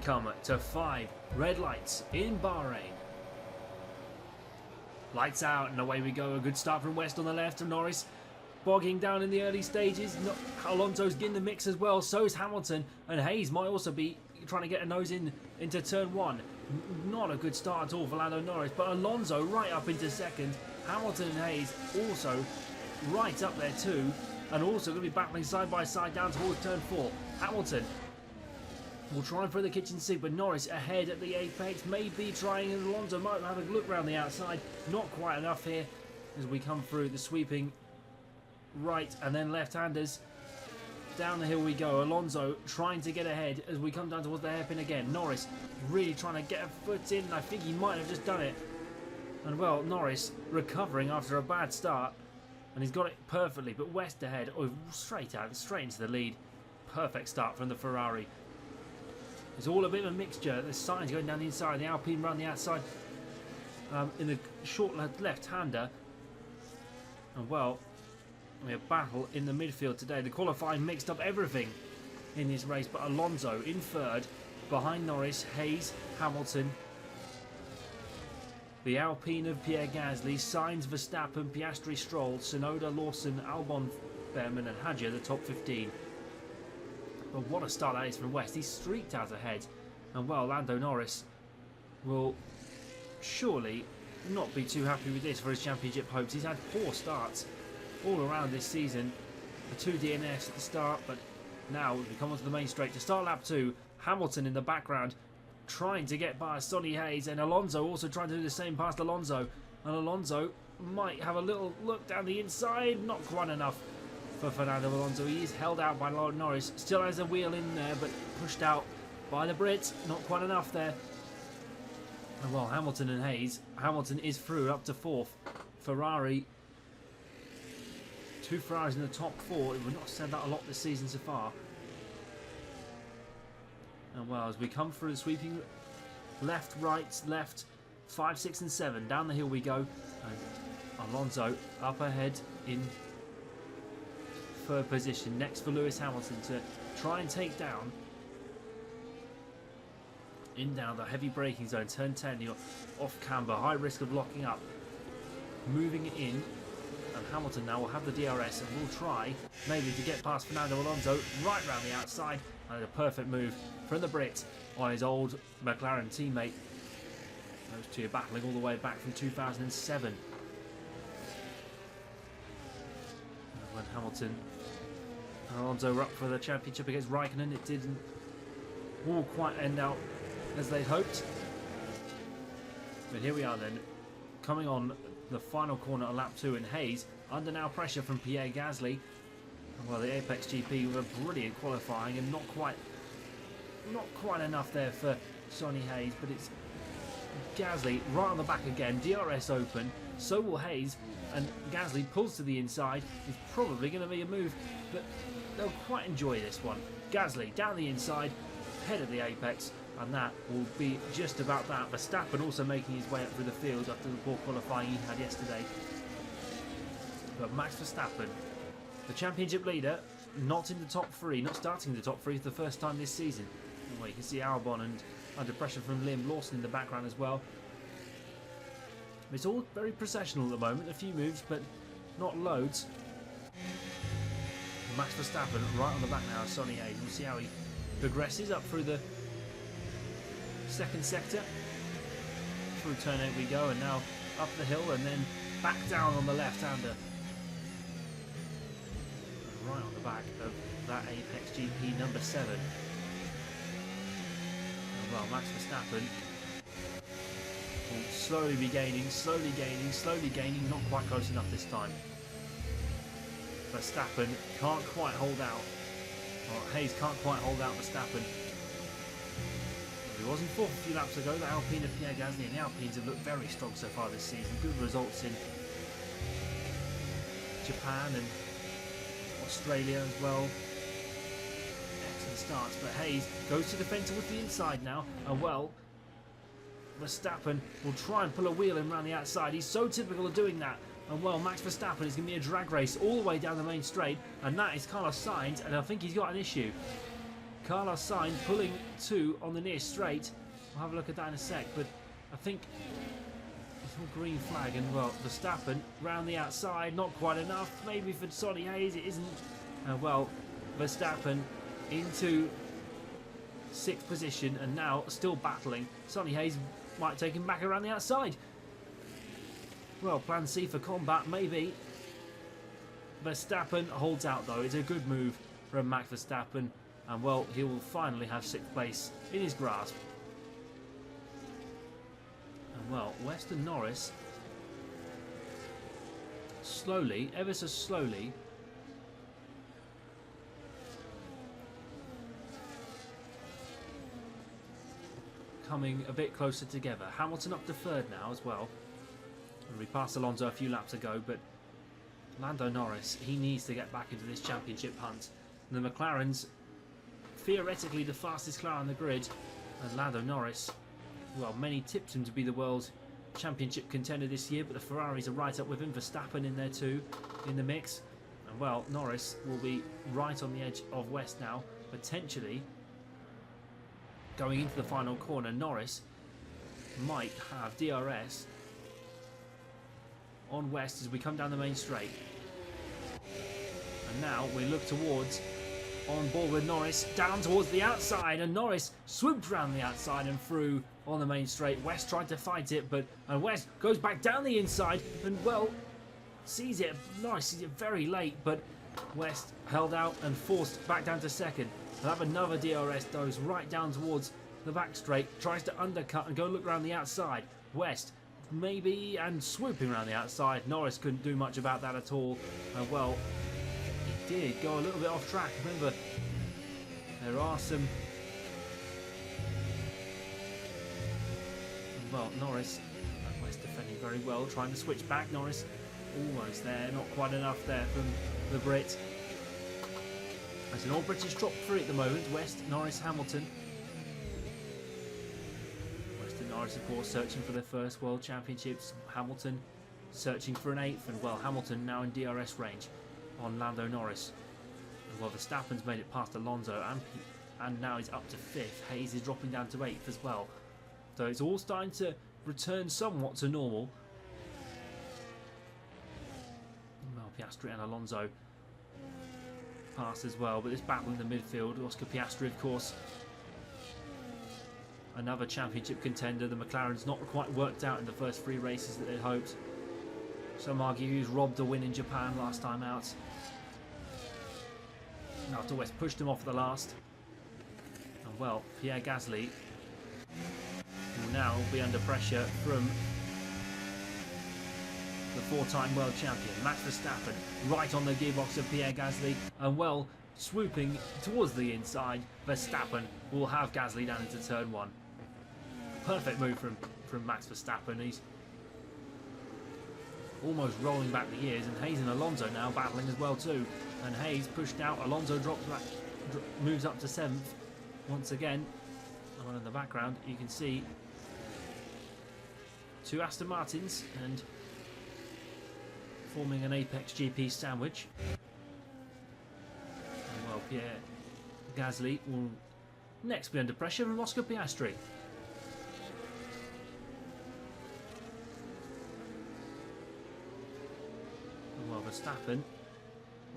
come to 5 red lights in Bahrain. Lights out and away we go. A good start from West on the left of Norris. Bogging down in the early stages. Alonso's getting the mix as well. So is Hamilton. And Hayes might also be trying to get a nose into turn 1. Not a good start at all for Lando Norris. But Alonso right up into second. Hamilton and Hayes also right up there too. And also going to be battling side by side down towards turn 4. Hamilton will try for the kitchen sink, but Norris ahead at the apex, maybe trying, and Alonso might have a look round the outside. Not quite enough here as we come through the sweeping right and then left-handers. Down the hill we go. Alonso trying to get ahead as we come down towards the hairpin again. Norris really trying to get a foot in, and I think he might have just done it. And well, Norris recovering after a bad start, and he's got it perfectly, but West ahead, straight into the lead. Perfect start from the Ferrari. It's all a bit of a mixture. There's signs going down the inside, the Alpine round the outside in the short left-hander. And well, we have battle in the midfield today. The qualifying mixed up everything in this race, but Alonso in third, behind Norris, Hayes, Hamilton. The Alpine of Pierre Gasly, Sainz, Verstappen, Piastri, Stroll, Tsunoda, Lawson, Albon, Behrman and Hadjar, the top 15. But what a start that is from West. He's streaked out ahead. And well, Lando Norris will surely not be too happy with this for his championship hopes. He's had poor starts all around this season. The 2 DNFs at the start, but now we come onto the main straight to start lap 2. Hamilton in the background trying to get past Sonny Hayes, and Alonso also trying to do the same past Alonso. And Alonso might have a little look down the inside. Not quite enough for Fernando Alonso. He is held out by Norris. Still has a wheel in there, but pushed out by the Brit. Not quite enough there. And well, Hamilton and Hayes. Hamilton is through up to 4th. Ferrari. 2 Ferraris in the top 4. We've not said that a lot this season so far. And well, as we come through the sweeping left, right, left, 5, 6 and 7. Down the hill we go. And Alonso up ahead in 3rd position, next for Lewis Hamilton to try and take down down the heavy braking zone. Turn 10, you're off camber, high risk of locking up. Moving in, and Hamilton now will have the DRS and will try maybe to get past Fernando Alonso right round the outside. And a perfect move from the Brit on his old McLaren teammate. Those two are battling all the way back from 2007. When Hamilton and Alonso were up for the championship against Raikkonen, it didn't all quite end out as they'd hoped. But here we are then, coming on the final corner of lap 2, and Hayes under now pressure from Pierre Gasly. Well, the APX GP with a brilliant qualifying, and not quite enough there for Sonny Hayes, but it's Gasly right on the back again, DRS open, so will Hayes, and Gasly pulls to the inside. It's probably going to be a move, but they'll quite enjoy this one. Gasly down the inside, head of the apex, and that will be just about that. Verstappen also making his way up through the field after the poor qualifying he had yesterday. But Max Verstappen, the championship leader, not in the top 3, not starting in the top 3 for the first time this season. Well, you can see Albon and under pressure from Liam Lawson in the background as well. It's all very processional at the moment, a few moves, but not loads. Max Verstappen right on the back now of Sonny Hayes. We'll see how he progresses up through the 2nd sector. Through turn 8 we go, and now up the hill and then back down on the left-hander. Right on the back of that APX GP number 7. And well, Max Verstappen will slowly be gaining, slowly gaining, not quite close enough this time. Verstappen can't quite hold out. Well, Hayes can't quite hold out Verstappen. He wasn't 4th a few laps ago, the Alpine of Pierre Gasly, and the Alpines have looked very strong so far this season. Good results in Japan and Australia as well. Excellent starts, but Hayes goes to defend towards the inside now, and well, Verstappen will try and pull a wheel in around the outside. He's so typical of doing that. And well, Max Verstappen is going to be a drag race all the way down the main straight, and that is Carlos Sainz, and I think he's got an issue. Carlos Sainz pulling 2 on the near straight. We'll have a look at that in a sec, but I think it's all green flag, and well, Verstappen round the outside, not quite enough. Maybe for Sonny Hayes it isn't. Well, Verstappen into 6th position, and now still battling. Sonny Hayes might take him back around the outside. Well, plan C for combat, maybe. Verstappen holds out though. It's a good move from Max Verstappen, and well, he will finally have 6th place in his grasp. And well, Weston Norris slowly, ever so slowly, coming a bit closer together. Hamilton up to 3rd now as well. And we passed Alonso a few laps ago, but Lando Norris, he needs to get back into this championship hunt. And the McLaren's theoretically the fastest car on the grid, and Lando Norris, well, many tipped him to be the world championship contender this year, but the Ferraris are right up with him. Verstappen in there too, in the mix. And well, Norris will be right on the edge of West now, potentially going into the final corner. Norris might have DRS on West as we come down the main straight. And now we look towards, on board with Norris, down towards the outside, and Norris swooped around the outside and through on the main straight. West tried to fight it, but West goes back down the inside and well, sees it. Norris sees it very late, but West held out and forced back down to 2nd. He'll have another DRS, goes right down towards the back straight, tries to undercut and go look around the outside. West maybe, and swooping around the outside. Norris couldn't do much about that at all. Well, he did go a little bit off track. Remember, there are some... Well, Norris, West defending very well, trying to switch back. Norris almost there, not quite enough there from the Brit. There's an all-British top 3 at the moment. West, Norris, Hamilton. West and Norris, of course, searching for their first World Championships. Hamilton searching for an 8th, and well, Hamilton now in DRS range on Lando Norris. And well, Verstappen's made it past Alonso, and now he's up to 5th. Hayes is dropping down to 8th as well. So it's all starting to return somewhat to normal. Well, Piastri and Alonso pass as well, but this battle in the midfield, Oscar Piastri, of course, another championship contender. The McLaren's not quite worked out in the first 3 races that they'd hoped. Some argue he was robbed a win in Japan last time out, after West pushed him off the last. And well, Pierre Gasly will now be under pressure from the 4-time world champion, Max Verstappen, right on the gearbox of Pierre Gasly, and well, swooping towards the inside. Verstappen will have Gasly down into turn 1. Perfect move from Max Verstappen. He's almost rolling back the years, and Hayes and Alonso now battling as well too. And Hayes pushed out, Alonso drops back, moves up to 7th once again. And in the background you can see 2 Aston Martins and forming an APX GP sandwich. And well, Pierre Gasly will next be under pressure from Oscar Piastri. And well, Verstappen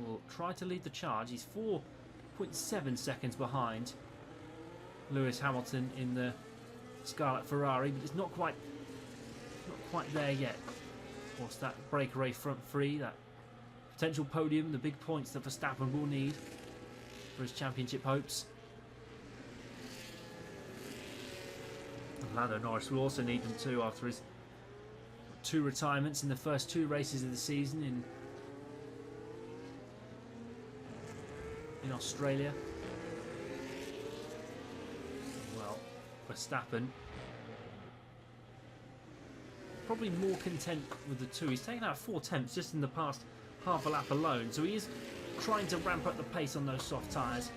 will try to lead the charge. He's 4.7 seconds behind Lewis Hamilton in the Scarlet Ferrari, but it's not quite there yet. Of course, that breakaway front 3, that potential podium, the big points that Verstappen will need for his championship hopes. And Lando Norris will also need them too after his 2 retirements in the first 2 races of the season in Australia. Well, Verstappen probably more content with the 2. He's taken out 4 tenths just in the past half a lap alone, so he is trying to ramp up the pace on those soft tyres.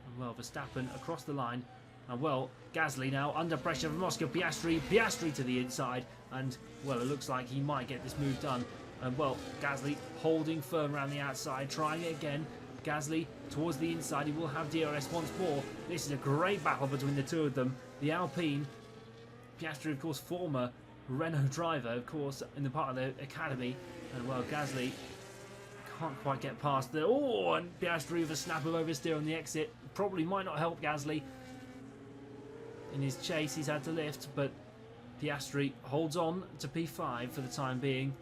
And well, Verstappen across the line, and well, Gasly now under pressure from Oscar Piastri. Piastri to the inside, and well, it looks like he might get this move done. And well, Gasly holding firm around the outside, trying it again. Gasly towards the inside. He will have DRS once more. This is a great battle between the two of them. The Alpine, Piastri, of course, former Renault driver, of course, in the part of the academy. And, well, Gasly can't quite get past the... Oh, and Piastri with a snap of oversteer on the exit. Probably might not help Gasly. In his chase, he's had to lift, but Piastri holds on to P5 for the time being.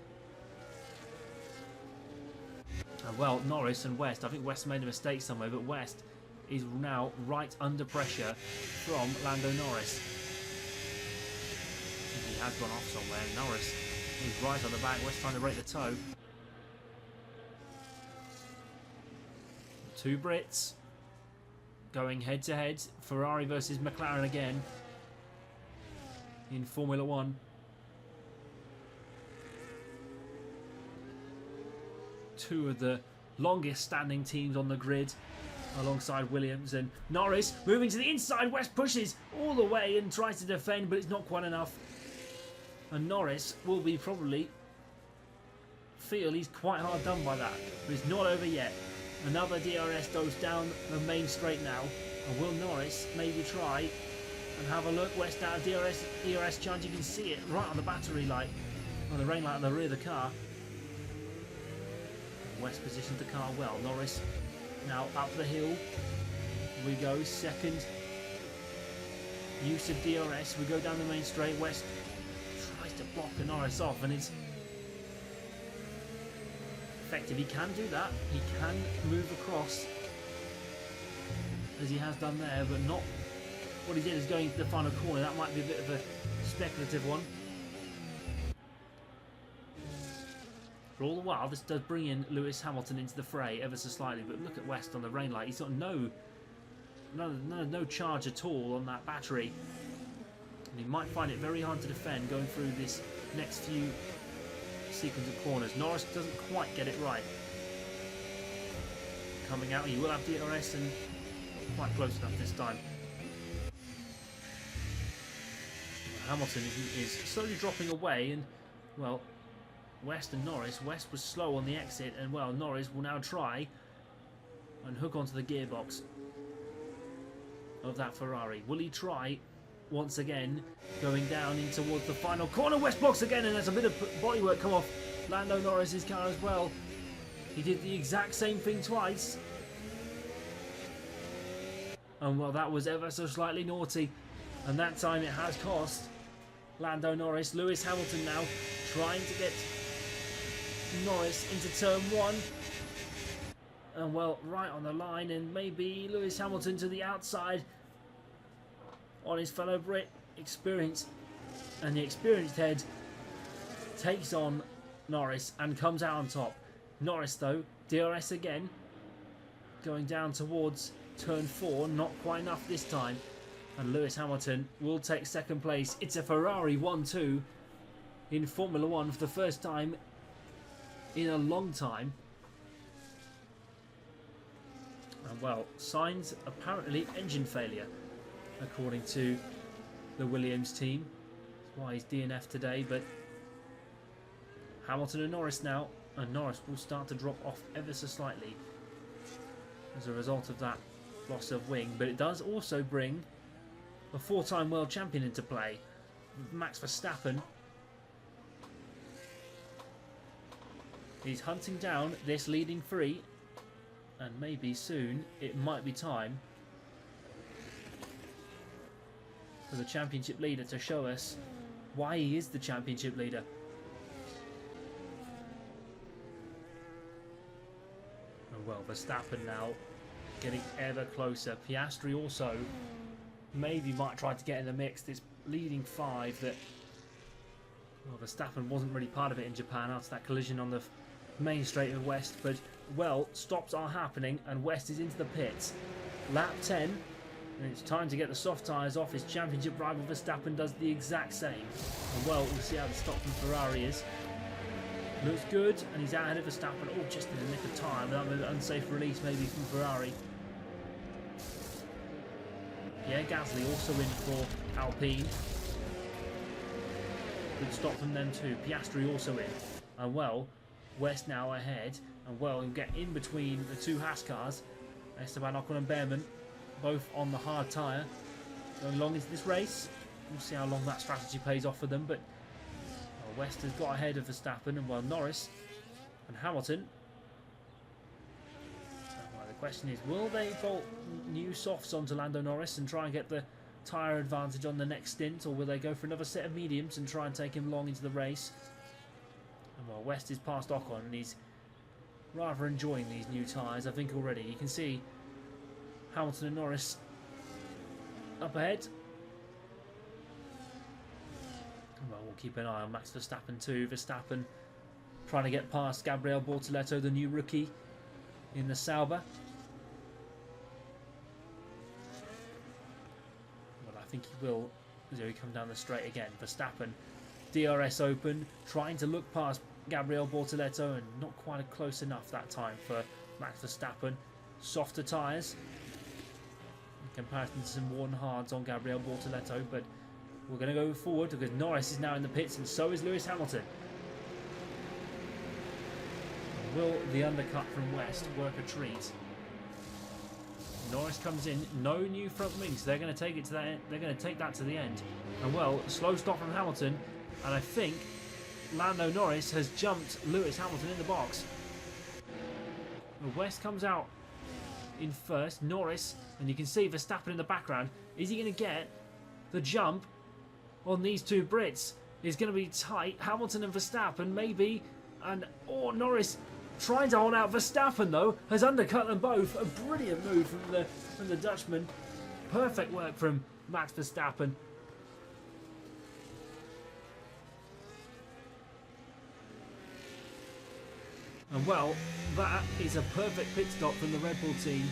And, well, Norris and West, I think West made a mistake somewhere, but West is now right under pressure from Lando Norris. He has gone off somewhere. Norris is right on the back. West trying to break the toe. Two Brits going head to head. Ferrari versus McLaren again in Formula 1. Two of the longest standing teams on the grid alongside Williams. And Norris moving to the inside. West pushes all the way and tries to defend, but it's not quite enough. And Norris will be probably feel he's quite hard done by that, but it's not over yet. Another DRS goes down the main straight now, and will Norris maybe try and have a look? West out of DRS chance. You can see it right on the battery light, on the rain light on the rear of the car. West positioned the car well. Norris now up the hill. We go, second use of DRS. We go down the main straight. West tries to block the Norris off, and it's effective. He can do that. He can move across as he has done there, but not what he did is going to the final corner. That might be a bit of a speculative one. For all the while, this does bring in Lewis Hamilton into the fray ever so slightly, but look at West on the rain light. He's got no charge at all on that battery. And he might find it very hard to defend going through this next few sequence of corners. Norris doesn't quite get it right. Coming out, he will have DRS and quite close enough this time. Hamilton is slowly dropping away, and, well, West and Norris. West was slow on the exit, and, well, Norris will now try and hook onto the gearbox of that Ferrari. Will he try once again, going down in towards the final corner? West blocks again, and there's a bit of bodywork come off Lando Norris's car as well. He did the exact same thing twice, and, well, that was ever so slightly naughty, and that time it has cost Lando Norris. Lewis Hamilton now trying to get Norris into turn one, and, well, right on the line, and maybe Lewis Hamilton to the outside on his fellow Brit. Experience, and the experienced head takes on Norris and comes out on top. Norris, though, DRS again, going down towards turn 4, not quite enough this time, and Lewis Hamilton will take second place. It's a Ferrari 1-2 in Formula 1 for the first time in a long time. And, well, signs apparently engine failure according to the Williams team. That's why he's DNF today. But Hamilton and Norris now, and Norris will start to drop off ever so slightly as a result of that loss of wing. But it does also bring a four-time world champion into play, Max Verstappen. He's hunting down this leading three, and maybe soon it might be time for the championship leader to show us why he is the championship leader. And, well, Verstappen now getting ever closer. Piastri also maybe might try to get in the mix. This leading five that, well, Verstappen wasn't really part of it in Japan after that collision on the main straight of West, but, well, stops are happening and West is into the pits. Lap 10, and it's time to get the soft tyres off. His championship rival Verstappen does the exact same. And, well, we'll see how the stop from Ferrari is. Looks good, and he's out ahead of Verstappen. Oh, just in the nick of time. That was an unsafe release maybe from Ferrari. Pierre Gasly also in for Alpine. Good stop from them too. Piastri also in. And, well, West now ahead, And well, he'll get in between the two Haas cars. Esteban Ocon and Behrman, both on the hard tyre. Going long into this race. We'll see how long that strategy pays off for them. But West has got ahead of Verstappen, and well, Norris and Hamilton. Well, the question is, will they bolt new softs onto Lando Norris and try and get the tyre advantage on the next stint, or will they go for another set of mediums and try and take him long into the race? And well, West is past Ocon, and he's rather enjoying these new tyres, I think already. You can see Hamilton and Norris up ahead. Well, we'll keep an eye on Max Verstappen too. Verstappen trying to get past Gabriel Bortoleto, the new rookie in the Sauber. Well, I think he will as he comes down the straight again. Verstappen, DRS open, trying to look past Gabriel Bortoleto, and not quite close enough that time for Max Verstappen. Softer tyres in comparison to some worn hards on Gabriel Bortoleto, but we're going to go forward because Norris is now in the pits, and so is Lewis Hamilton. Will the undercut from West work a treat? Norris comes in, no new front wings. They're going to take it to that end. They're going to take that to the end. And well, slow stop from Hamilton, and I think Lando Norris has jumped Lewis Hamilton in the box. West comes out in first. Norris, and you can see Verstappen in the background. Is he going to get the jump on these two Brits? It's going to be tight. Hamilton and Verstappen maybe, and Norris trying to hold out. Verstappen though has undercut them both. A brilliant move from the Dutchman. Perfect work from Max Verstappen. And well, that is a perfect pit stop from the Red Bull team.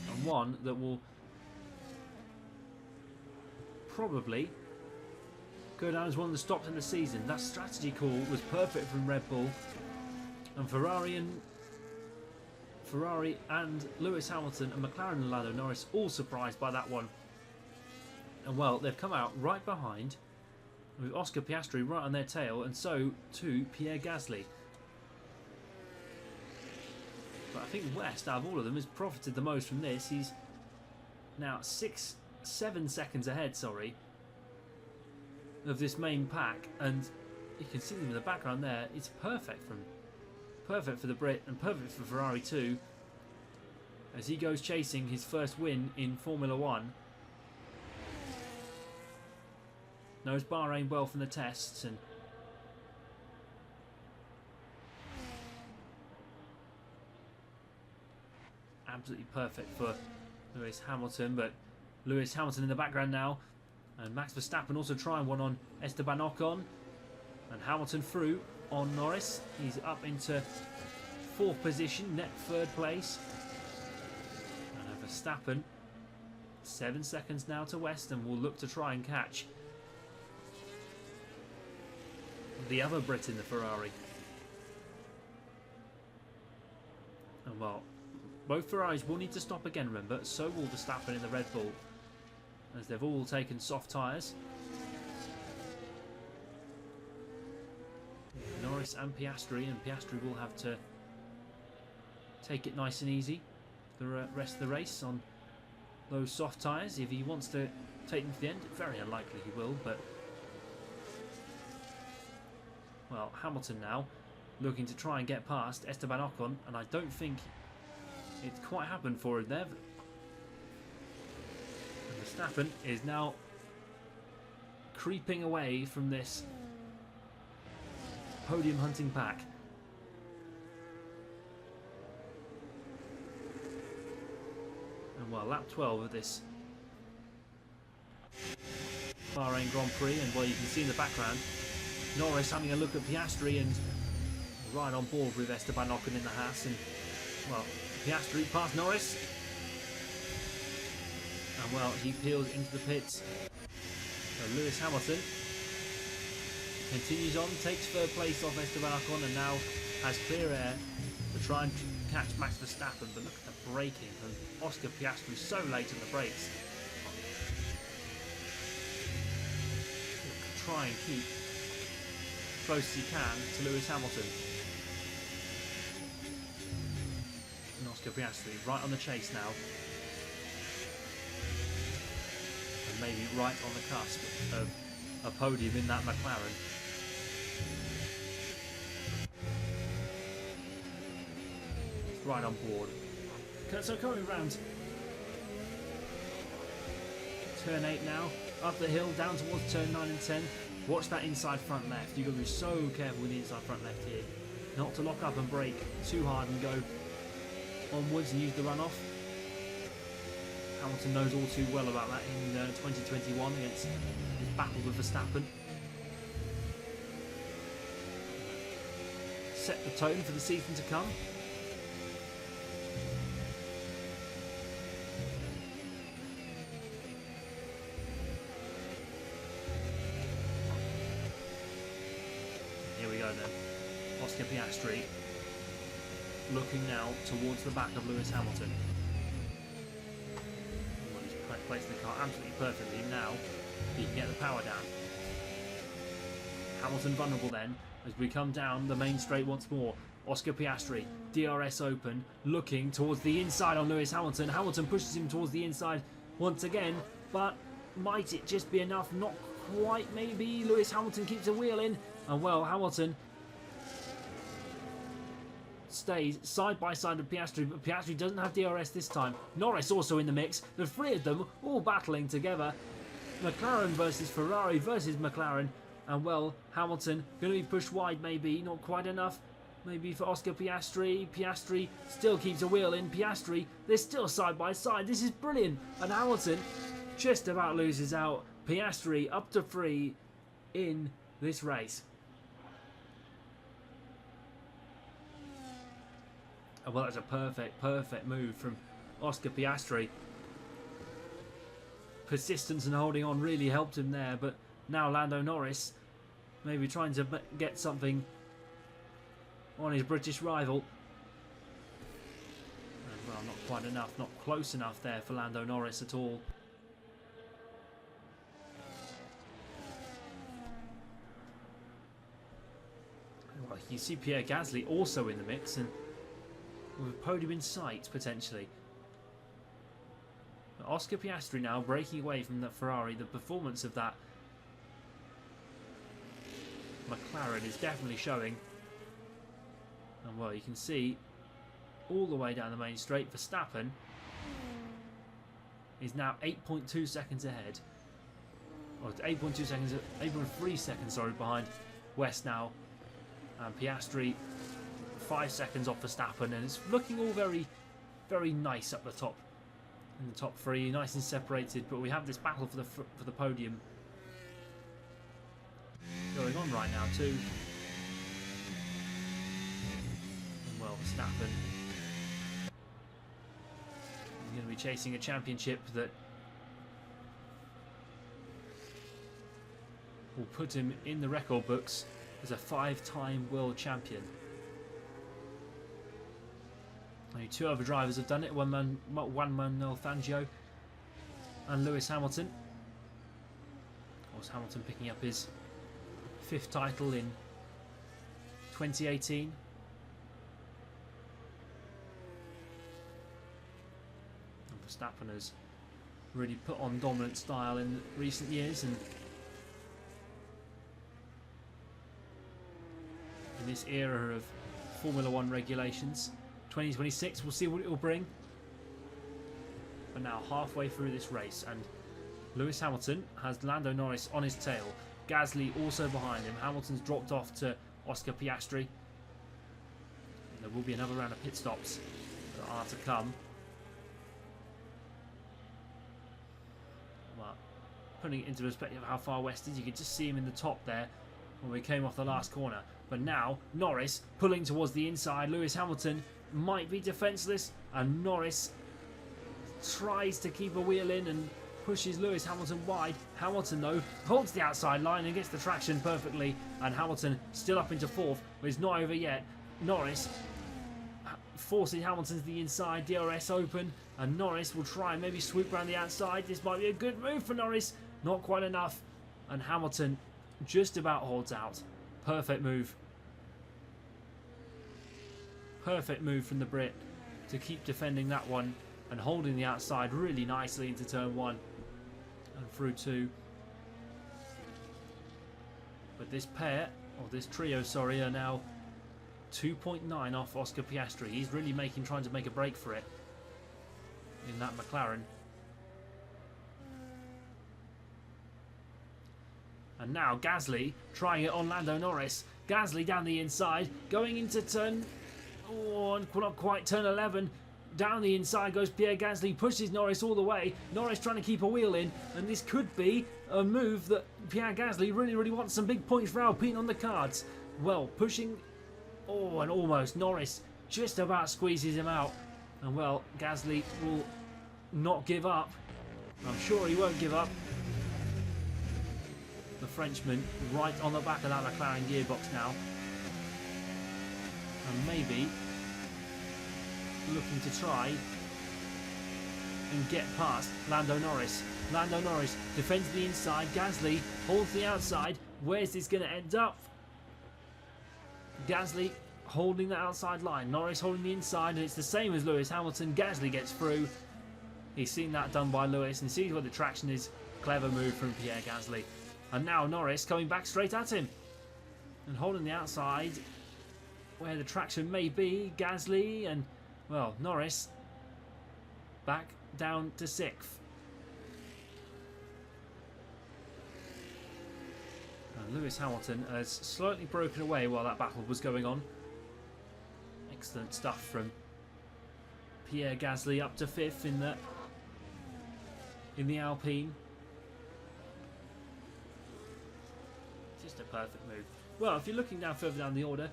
And one that will probably go down as one of the stops in the season. That strategy call was perfect from Red Bull. And Ferrari and Lewis Hamilton and McLaren and Lando Norris all surprised by that one. And well, they've come out right behind with Oscar Piastri right on their tail, and so too Pierre Gasly. But I think West, out of all of them, has profited the most from this. He's now 7 seconds ahead, of this main pack, and you can see them in the background there. It's perfect for the Brit and perfect for Ferrari too, as he goes chasing his first win in Formula 1. Knows Bahrain well from the tests, and absolutely perfect for Lewis Hamilton. But Lewis Hamilton in the background now, and Max Verstappen also trying one on Esteban Ocon, and Hamilton through on Norris. He's up into 4th position, net 3rd place, and Verstappen 7 seconds now to West, and will look to try and catch the other Brit in the Ferrari. And well, both Ferraris will need to stop again, remember, so will Verstappen in the Red Bull, as they've all taken soft tyres. Norris and Piastri will have to take it nice and easy the rest of the race on those soft tyres if he wants to take them to the end. Very unlikely he will, but well, Hamilton now looking to try and get past Esteban Ocon, and I don't think it's quite happened for him there. And Verstappen is now creeping away from this podium hunting pack. And well, lap 12 of this Bahrain Grand Prix, and well, you can see in the background Norris having a look at Piastri and right on board with Esteban Ocon in the Haas. And well, Piastri past Norris, and well, he peels into the pits. So Lewis Hamilton continues on, takes 3rd place off Esteban Ocon, and now has clear air to try and catch Max Verstappen. But look at the braking from Oscar Piastri, so late on the brakes. try and keep close as he can to Lewis Hamilton. And Oscar Piastri right on the chase now. And maybe right on the cusp of a podium in that McLaren. It's right on board. So coming around turn 8 now, up the hill, down towards turn 9 and 10. Watch that inside front left. You've got to be so careful with the inside front left here. Not to lock up and brake too hard and go onwards and use the runoff. Hamilton knows all too well about that in 2021 against his battle with Verstappen. Set the tone for the season to come. Here we go then. Oscar Piastri looking now towards the back of Lewis Hamilton. Well, he's placed the car absolutely perfectly. Now he can get the power down. Hamilton vulnerable then as we come down the main straight once more. Oscar Piastri, DRS open, looking towards the inside on Lewis Hamilton. Hamilton pushes him towards the inside once again, but might it just be enough? Not quite, maybe. Lewis Hamilton keeps a wheel in, and well, Hamilton stays side by side with Piastri, but Piastri doesn't have DRS this time. Norris also in the mix. The three of them all battling together. McLaren versus Ferrari versus McLaren. And well, Hamilton going to be pushed wide, maybe. Not quite enough. Maybe for Oscar Piastri. Piastri still keeps a wheel in. Piastri, they're still side by side. This is brilliant. And Hamilton just about loses out. Piastri up to 3 in this race. Well, that's a perfect move from Oscar Piastri. Persistence and holding on really helped him there, but now Lando Norris maybe trying to get something on his British rival. And well, not quite enough, not close enough there for Lando Norris at all. Well, you see Pierre Gasly also in the mix, and with a podium in sight, potentially. But Oscar Piastri now breaking away from that Ferrari. The performance of that McLaren is definitely showing. And well, you can see all the way down the main straight, Verstappen is now 8.2 seconds ahead. Or 8.2 seconds, 8.3 seconds, sorry, behind West now. And Piastri 5 seconds off Verstappen, and it's looking all very, very nice up the top, in the top 3, nice and separated. But we have this battle for the podium going on right now too. And well, Verstappen is going to be chasing a championship that will put him in the record books as a 5-time world champion. Only 2 other drivers have done it. Juan Manuel Fangio and Lewis Hamilton. Of course, Hamilton picking up his 5th title in 2018. And Verstappen has really put on dominant style in recent years, and in this era of Formula 1 regulations. 2026, we'll see what it will bring. But now halfway through this race, and Lewis Hamilton has Lando Norris on his tail. Gasly also behind him. Hamilton's dropped off to Oscar Piastri. And there will be another round of pit stops that are to come. Well, putting it into perspective of how far West is, you could just see him in the top there when we came off the last corner. But now Norris pulling towards the inside. Lewis Hamilton might be defenceless, and Norris tries to keep a wheel in and pushes Lewis Hamilton wide. Hamilton though holds the outside line and gets the traction perfectly, and Hamilton still up into 4th, but it's not over yet. Norris forcing Hamilton to the inside, DRS open, and Norris will try and maybe swoop around the outside. This might be a good move for Norris, not quite enough, and Hamilton just about holds out. Perfect move. Perfect move from the Brit to keep defending that one and holding the outside really nicely into turn 1 and through 2. But this pair, or this trio, sorry, are now 2.9 off Oscar Piastri. He's really trying to make a break for it in that McLaren. And now Gasly trying it on Lando Norris. Gasly down the inside, going into turn, not quite turn 11. Down the inside goes Pierre Gasly, pushes Norris all the way. Norris trying to keep a wheel in, and this could be a move that Pierre Gasly really wants some big points for Alpine on the cards. Well, pushing, and almost Norris just about squeezes him out. And well, Gasly will not give up. I'm sure he won't give up. The Frenchman right on the back of that McLaren gearbox now. And maybe looking to try and get past Lando Norris. Lando Norris defends the inside. Gasly holds the outside. Where's this going to end up? Gasly holding the outside line. Norris holding the inside, and it's the same as Lewis Hamilton. Gasly gets through. He's seen that done by Lewis and sees where the traction is. Clever move from Pierre Gasly. And now Norris coming back straight at him and holding the outside where the traction may be. Gasly and, well, Norris back down to 6th. And Lewis Hamilton has slightly broken away while that battle was going on. Excellent stuff from Pierre Gasly, up to 5th in the Alpine. Just a perfect move. Well, if you're looking down further down the order,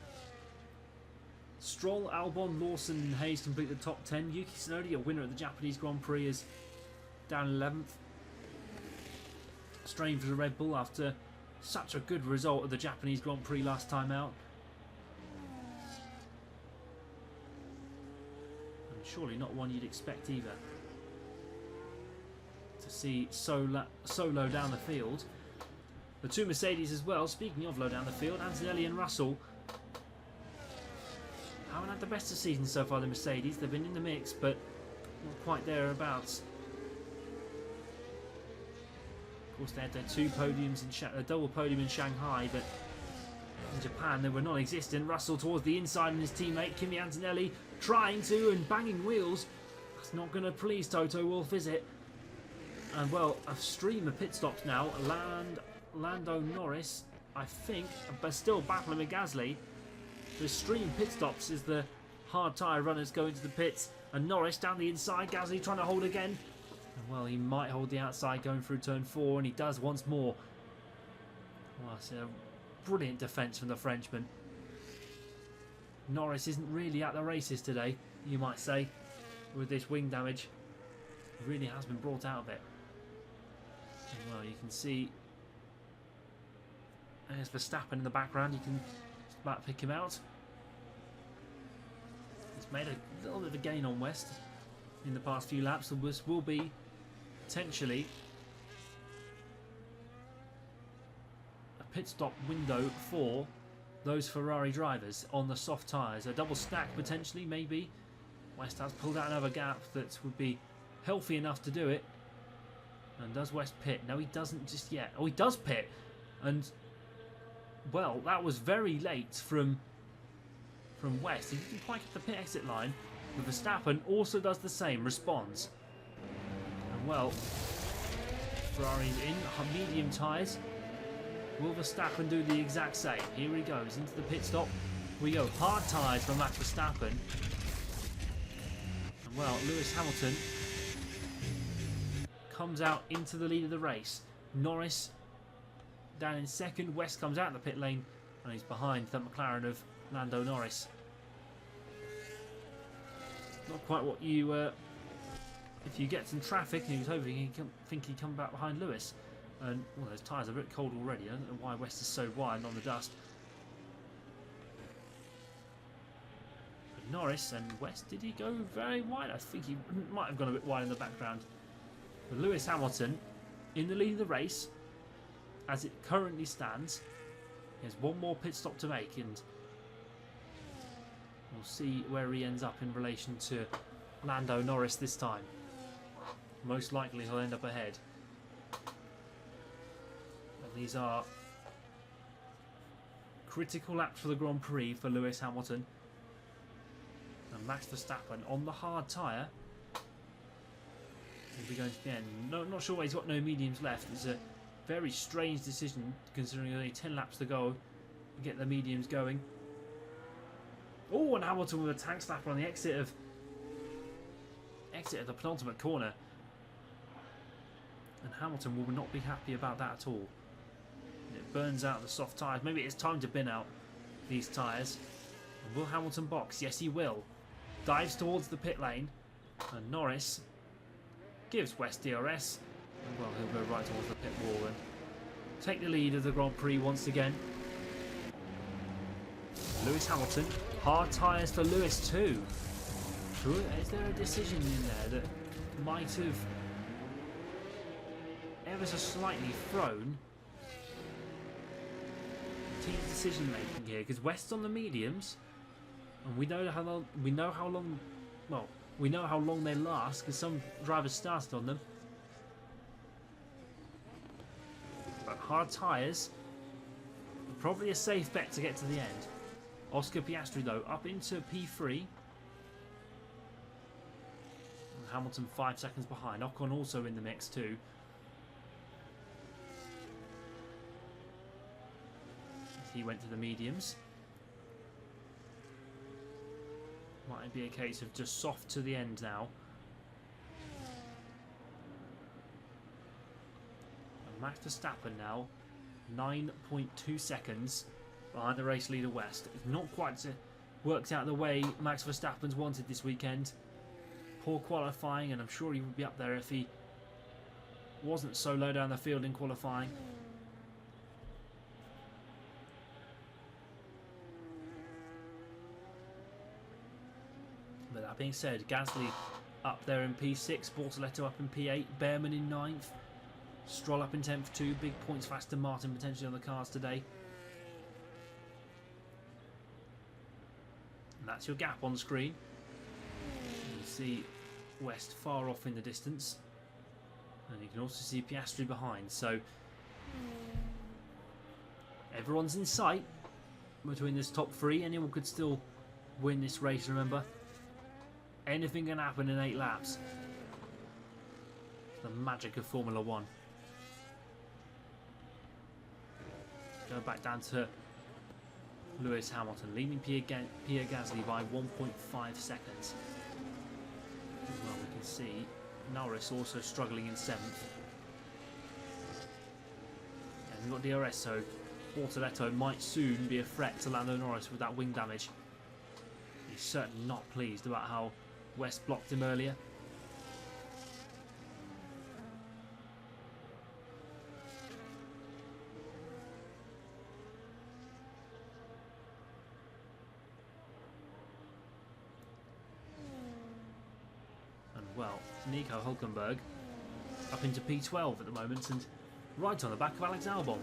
Stroll, Albon, Lawson and Hayes complete the top 10. Yuki Tsunoda, a winner at the Japanese Grand Prix, is down 11th. Strain for the Red Bull after such a good result at the Japanese Grand Prix last time out. And surely not one you'd expect either to see so low down the field. The two Mercedes as well, speaking of low down the field, Antonelli and Russell haven't had the best of seasons so far, the Mercedes. They've been in the mix, but not quite thereabouts. Of course, they had their two podiums, a double podium in Shanghai, but in Japan they were non-existent. Russell towards the inside and his teammate Kimi Antonelli trying to and banging wheels. That's not going to please Toto Wolff, is it? And well, a stream of pit stops now. Lando Norris, I think, but still battling with Gasly. The stream pit stops as the hard tyre runners go into the pits, and Norris down the inside. Gasly trying to hold again, and well, he might hold the outside going through turn 4, and he does once more. Well, it's a brilliant defence from the Frenchman. Norris isn't really at the races today, you might say, with this wing damage. He really has been brought out of it. And well, you can see there's Verstappen in the background. You can about pick him out. He's made a little bit of a gain on West in the past few laps, so this will be potentially a pit stop window for those Ferrari drivers on the soft tyres. A double stack potentially, maybe. West has pulled out another gap that would be healthy enough to do it. And does West pit? No, he doesn't just yet. Oh, he does pit. And well, that was very late from West. He didn't quite get the pit exit line. But Verstappen also does the same, responds. And well, Ferrari's in medium tyres. Will Verstappen do the exact same? Here he goes into the pit stop. We go hard tyres for Max Verstappen. And well, Lewis Hamilton comes out into the lead of the race. Norris down in 2nd. West comes out in the pit lane and he's behind the McLaren of Lando Norris. Not quite what you if you get some traffic and he was hoping he'd come back behind Lewis. And well, those tyres are a bit cold already. I don't know why West is so wide on the dust. But Norris and West, did he go very wide? I think he might have gone a bit wide in the background. But Lewis Hamilton in the lead of the race. as it currently stands, he has one more pit stop to make, and we'll see where he ends up in relation to Lando Norris this time. Most likely he'll end up ahead. And these are critical laps for the Grand Prix for Lewis Hamilton. And Max Verstappen on the hard tyre will be going to the end. Not sure why he's got no mediums left. It's a very strange decision considering only 10 laps to go to get the mediums going. Oh, and Hamilton with a tank slapper on the exit of the penultimate corner. And Hamilton will not be happy about that at all. It burns out the soft tyres. Maybe it's time to bin out these tyres. And will Hamilton box? Yes, he will. Dives towards the pit lane. And Norris gives West DRS. And well, he'll go right towards the pit wall and take the lead of the Grand Prix once again. Lewis Hamilton. Hard tyres for Lewis too. Is there a decision in there that might have ever so slightly thrown team's decision making here? Because West's on the mediums, and we know how long they last because some drivers started on them. But hard tyres, probably a safe bet to get to the end. Oscar Piastri though up into P3. Hamilton 5 seconds behind. Ocon also in the mix too. He went to the mediums. Might be a case of just soft to the end now. And Max Verstappen now 9.2 seconds behind the race leader West. It's not quite worked out the way Max Verstappen's wanted this weekend. Poor qualifying, and I'm sure he would be up there if he wasn't so low down the field in qualifying. But that being said, Gasly up there in P6, Bortoletto up in P8, Behrman in 9th, Stroll up in 10th too. Big points for Aston Martin potentially on the cards today. And that's your gap on screen. You see West far off in the distance, and you can also see Piastri behind, so everyone's in sight between this top three. Anyone could still win this race, remember. Anything can happen in 8 laps. The magic of Formula 1. Go back down to Lewis Hamilton, leading Pierre Gasly by 1.5 seconds. Well, we can see Norris also struggling in 7th. And we've got DRS, so Bortoletto might soon be a threat to Lando Norris with that wing damage. He's certainly not pleased about how West blocked him earlier. Well, Nico Hülkenberg up into P12 at the moment and right on the back of Alex Albon.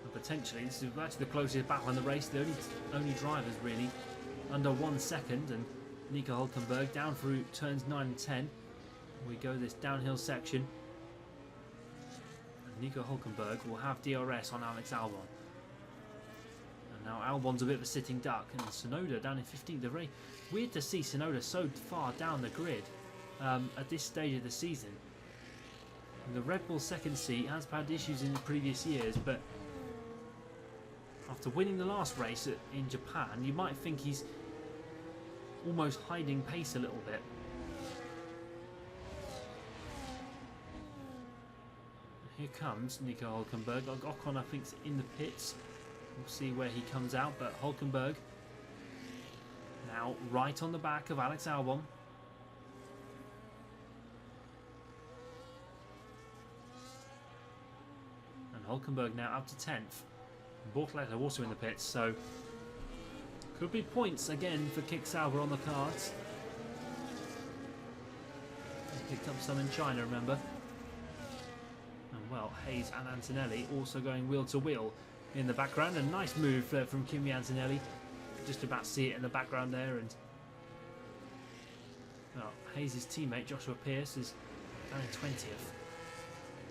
And potentially this is actually the closest battle in the race. The only drivers really under 1 second, and Nico Hülkenberg down through turns 9 and 10. We go this downhill section. And Nico Hülkenberg will have DRS on Alex Albon. And now Albon's a bit of a sitting duck, and Tsunoda down in 15th. Very weird to see Tsunoda so far down the grid. At this stage of the season. And the Red Bull second seat has had issues in the previous years, but after winning the last race in Japan, you might think he's almost hiding pace a little bit. Here comes Nico Hülkenberg. Ocon, I think, is in the pits. We'll see where he comes out, but Hülkenberg now right on the back of Alex Albon. Hülkenberg now up to 10th. Bortoletto also in the pits, so could be points again for Kick Sauber on the cards. He picked up some in China, remember. And well, well, Hayes and Antonelli also going wheel to wheel in the background. A nice move from Kimi Antonelli. Just about see it in the background there. And well, Hayes' teammate Joshua Pearce is down in 20th.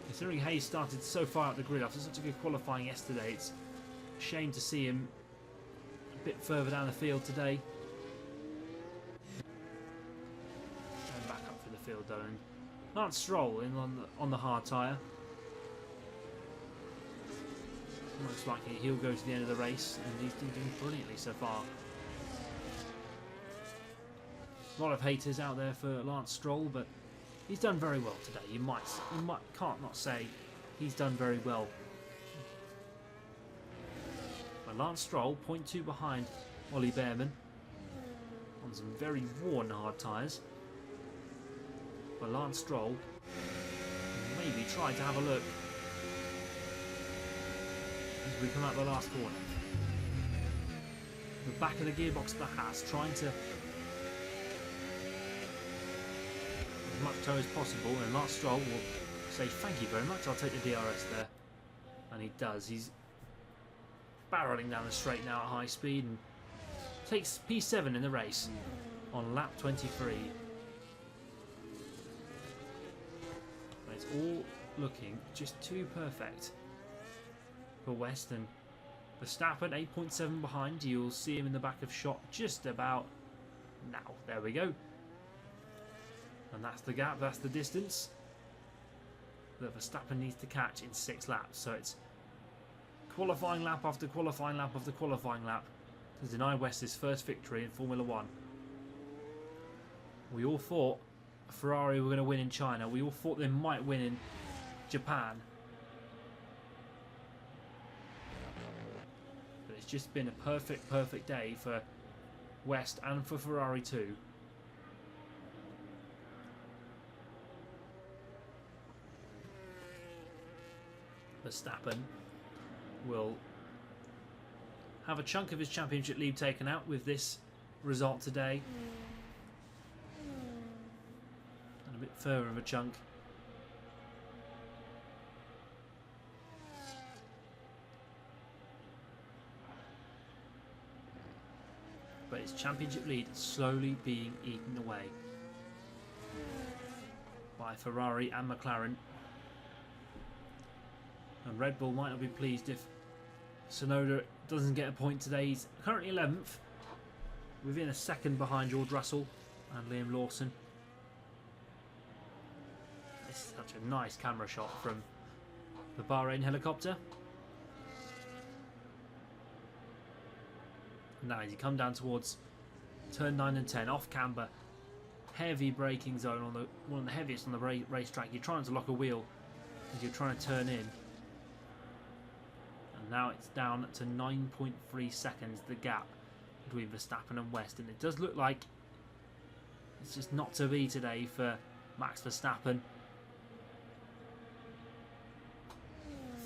Considering Hayes started so far up the grid after such a good qualifying yesterday, it's a shame to see him a bit further down the field today. And back up for the field though. And Lance Stroll in on the hard tyre. Most likely he'll go to the end of the race, and he's been doing brilliantly so far. A lot of haters out there for Lance Stroll, but he's done very well today. You can't not say he's done very well. But Lance Stroll, 0.2 behind Ollie Behrman on some very worn hard tyres. But Lance Stroll maybe try to have a look as we come out the last corner. The back of the gearbox of the Haas trying to as much toe as possible, and Lance Stroll will say thank you very much, I'll take the DRS there. And he does. He's barreling down the straight now at high speed and takes P7 in the race on lap 23. It's all looking just too perfect for Weston. Verstappen 8.7 behind. You'll see him in the back of shot just about now. There we go. And that's the gap, that's the distance that Verstappen needs to catch in 6 laps. So it's qualifying lap after qualifying lap after qualifying lap to deny West his first victory in Formula 1. We all thought Ferrari were going to win in China. We all thought they might win in Japan. But it's just been a perfect day for West and for Ferrari too. Verstappen will have a chunk of his championship lead taken out with this result today. And a bit further of a chunk. But his championship lead slowly being eaten away by Ferrari and McLaren. And Red Bull might not be pleased if Tsunoda doesn't get a point today. He's currently 11th, within a second behind George Russell and Liam Lawson. This is such a nice camera shot from the Bahrain helicopter. Now as you come down towards turn 9 and 10, off camber, heavy braking zone on the one of the heaviest on the racetrack. You're trying to lock a wheel as you're trying to turn in. Now it's down to 9.3 seconds, the gap between Verstappen and West, and it does look like it's just not to be today for Max Verstappen.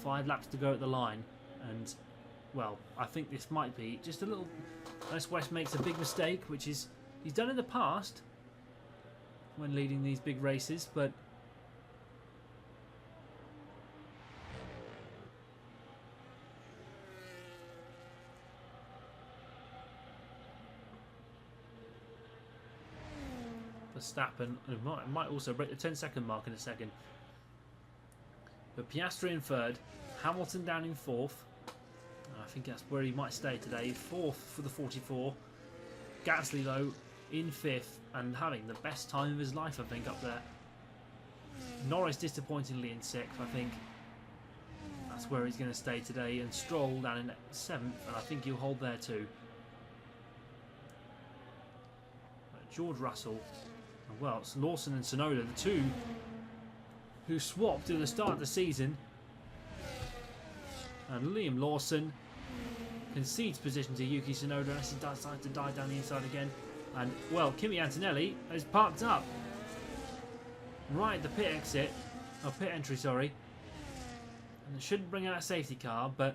5 laps to go at the line, and well, I think this might be just a little, unless West makes a big mistake, which is he's done in the past when leading these big races, but Verstappen might also break the 10-second mark in a second. But Piastri in 3rd, Hamilton down in 4th. I think that's where he might stay today. 4th for the 44. Gasly though in 5th and having the best time of his life, I think, up there. Norris disappointingly in 6th. I think that's where he's going to stay today. And Stroll down in 7th, and I think he'll hold there too. George Russell. Well, it's Lawson and Tsunoda, the two who swapped at the start of the season. And Liam Lawson concedes position to Yuki Tsunoda as he decides to dive down the inside again. And, well, Kimi Antonelli is parked up right at the pit exit, or pit entry, sorry. And it shouldn't bring out a safety car, but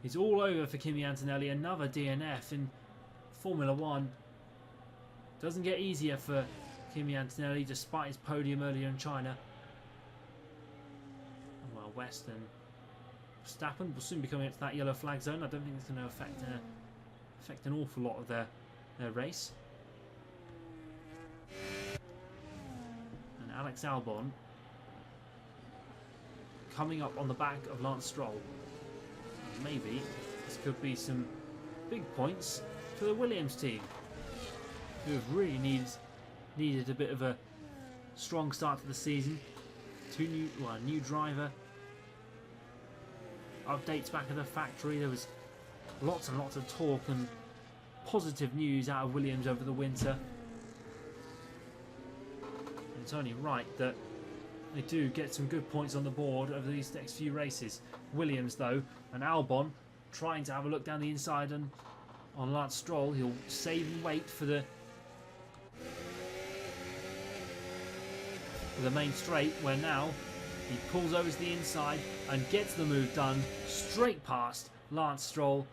it's all over for Kimi Antonelli. Another DNF in Formula 1. Doesn't get easier for Kimi Antonelli despite his podium earlier in China. Well, West and Verstappen will soon be coming into that yellow flag zone. I don't think it's going to affect an awful lot of their race. And Alex Albon coming up on the back of Lance Stroll. And maybe this could be some big points for the Williams team, who have really needed a bit of a strong start to the season. A new driver. Updates back at the factory. There was lots and lots of talk and positive news out of Williams over the winter. And it's only right that they do get some good points on the board over these next few races. Williams, though, and Albon trying to have a look down the inside and on Lance Stroll. He'll save and wait for the main straight, where now he pulls over to the inside and gets the move done straight past Lance Stroll.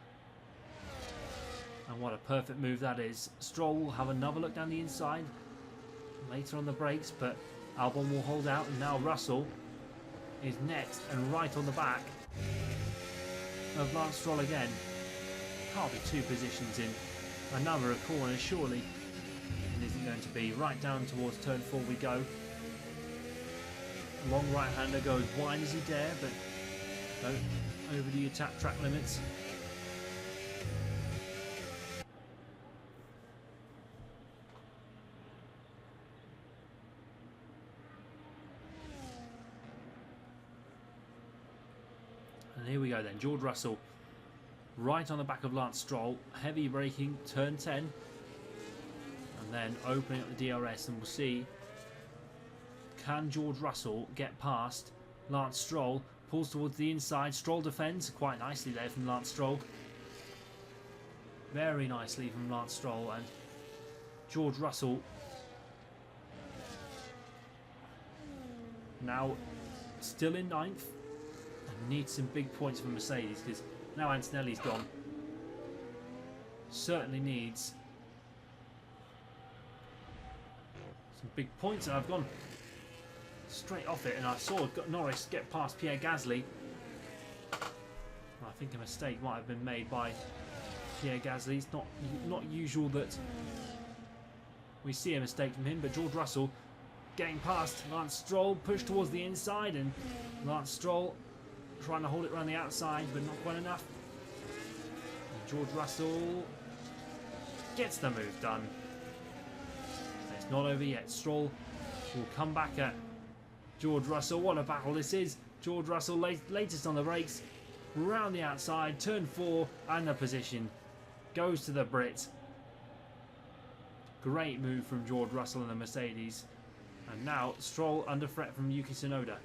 And what a perfect move that is. Stroll will have another look down the inside later on the brakes, but Albon will hold out, and now Russell is next and right on the back of Lance Stroll again. Can't be two positions in a number of corners, surely. It isn't going to be. Right down towards turn 4 we go. Long right-hander goes wide as he dare, but don't overdo your track limits. And here we go then, George Russell right on the back of Lance Stroll, heavy braking, turn 10, and then opening up the DRS, and we'll see, can George Russell get past Lance Stroll? Pulls towards the inside, Stroll defends quite nicely there from Lance Stroll, very nicely from Lance Stroll, and George Russell now still in 9th. Needs some big points from Mercedes, because now Antonelli's gone. Certainly needs some big points, and I've gone straight off it, and I saw Norris get past Pierre Gasly. I think a mistake might have been made by Pierre Gasly. It's not usual that we see a mistake from him, but George Russell getting past Lance Stroll, pushed towards the inside, and Lance Stroll trying to hold it around the outside, but not quite enough. And George Russell gets the move done. It's not over yet. Stroll will come back at George Russell. What a battle this is. George Russell latest on the brakes, round the outside, turn 4, and the position goes to the Brit. Great move from George Russell and the Mercedes. And now Stroll under threat from Yuki Tsunoda.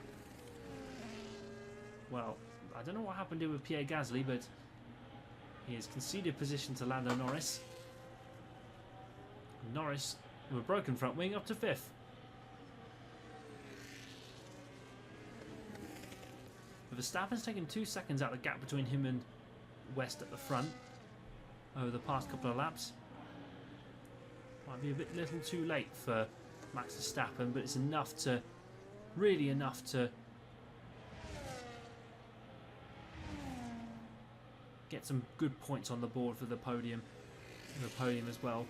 Well, I don't know what happened here with Pierre Gasly, but he has conceded position to Lando Norris. Norris, with a broken front wing, up to 5th. Verstappen's taken 2 seconds out of the gap between him and West at the front over the past couple of laps. Might be a bit little too late for Max Verstappen, but it's enough to, really enough to get some good points on the board for the podium as well.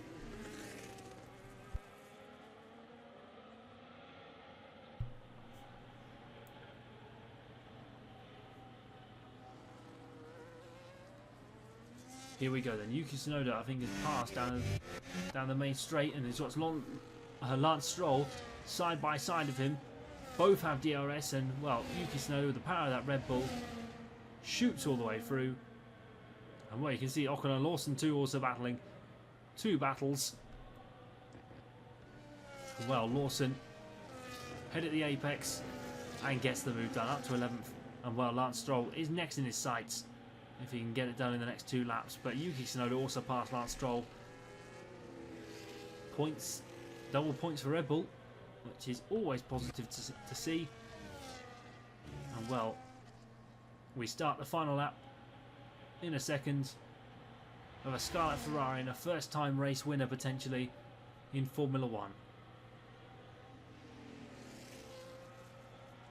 Here we go then. Yuki Tsunoda, I think, has passed down the main straight, and he's got Lance Stroll side by side of him. Both have DRS, and well, Yuki Tsunoda, with the power of that Red Bull, shoots all the way through. And well, you can see Ocon and Lawson too also battling. 2 battles. And well, Lawson head at the apex and gets the move done up to 11th. And well, Lance Stroll is next in his sights if he can get it done in the next 2 laps. But Yuki Tsunoda also passed Lance Stroll. Points, double points for Red Bull, which is always positive to see. And well, we start the final lap in a second of a Scarlet Ferrari and a first time race winner potentially in Formula 1.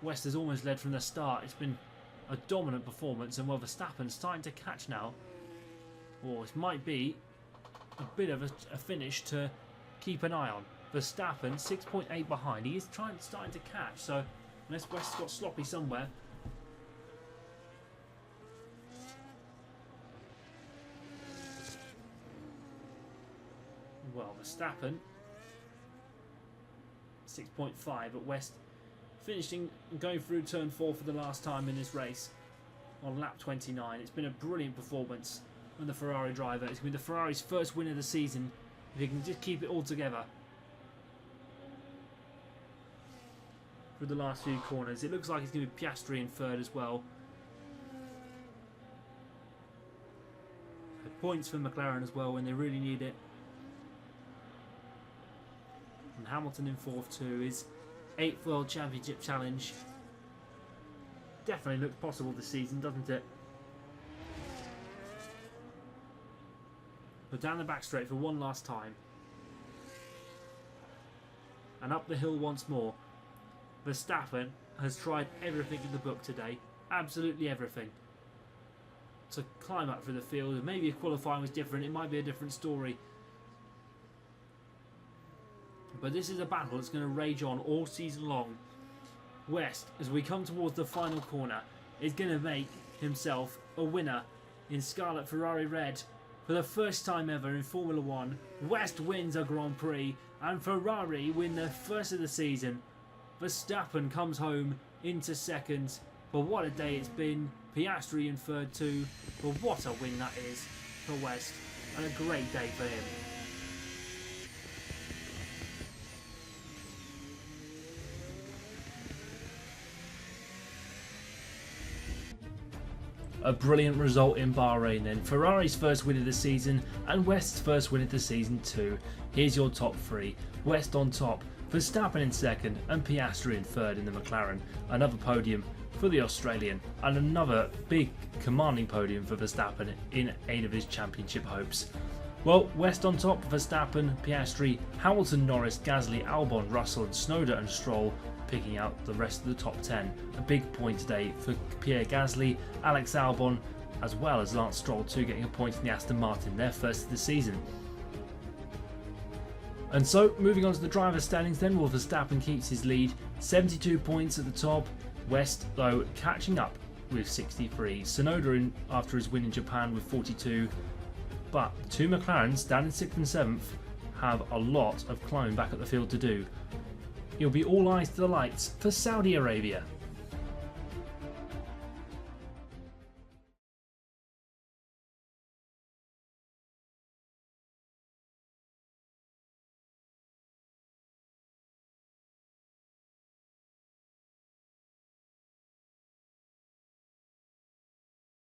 West has almost led from the start. It's been a dominant performance, and well, Verstappen's starting to catch now. Or it might be a bit of a finish to keep an eye on. Verstappen 6.8 behind. He is starting to catch, so unless West's got sloppy somewhere. Well, Verstappen 6.5 at West, finishing and going through turn 4 for the last time in this race on lap 29. It's been a brilliant performance from the Ferrari driver. It's been the Ferrari's first win of the season, if he can just keep it all together through the last few corners. It looks like it's going to be Piastri in third as well. Points for McLaren as well when they really need it. And Hamilton in fourth too. His 8th World Championship challenge definitely looks possible this season, doesn't it? But down the back straight for one last time. And up the hill once more. Verstappen has tried everything in the book today. Absolutely everything. To climb up through the field. Maybe if qualifying was different, it might be a different story. But this is a battle that's going to rage on all season long. West, as we come towards the final corner, is going to make himself a winner in Scarlet Ferrari Red. For the first time ever in Formula 1, West wins a Grand Prix and Ferrari win their first of the season. Verstappen comes home into second. But what a day it's been. Piastri in third too. But what a win that is for West. And a great day for him. A brilliant result in Bahrain then. Ferrari's first win of the season and West's first win of the season too. Here's your top 3. West on top, Verstappen in second and Piastri in third in the McLaren. Another podium for the Australian and another big commanding podium for Verstappen in aid of his championship hopes. Well, West on top, Verstappen, Piastri, Hamilton, Norris, Gasly, Albon, Russell and Tsunoda and Stroll picking out the rest of the top 10. A big point today for Pierre Gasly, Alex Albon, as well as Lance Stroll too, getting a point in the Aston Martin, their first of the season. And so, moving on to the driver's standings then, well, Verstappen keeps his lead, 72 points at the top. West, though, catching up with 63. Tsunoda in after his win in Japan with 42. But the two McLarens, down in 6th and 7th, have a lot of climbing back at the field to do. It'll be all eyes to the lights for Saudi Arabia.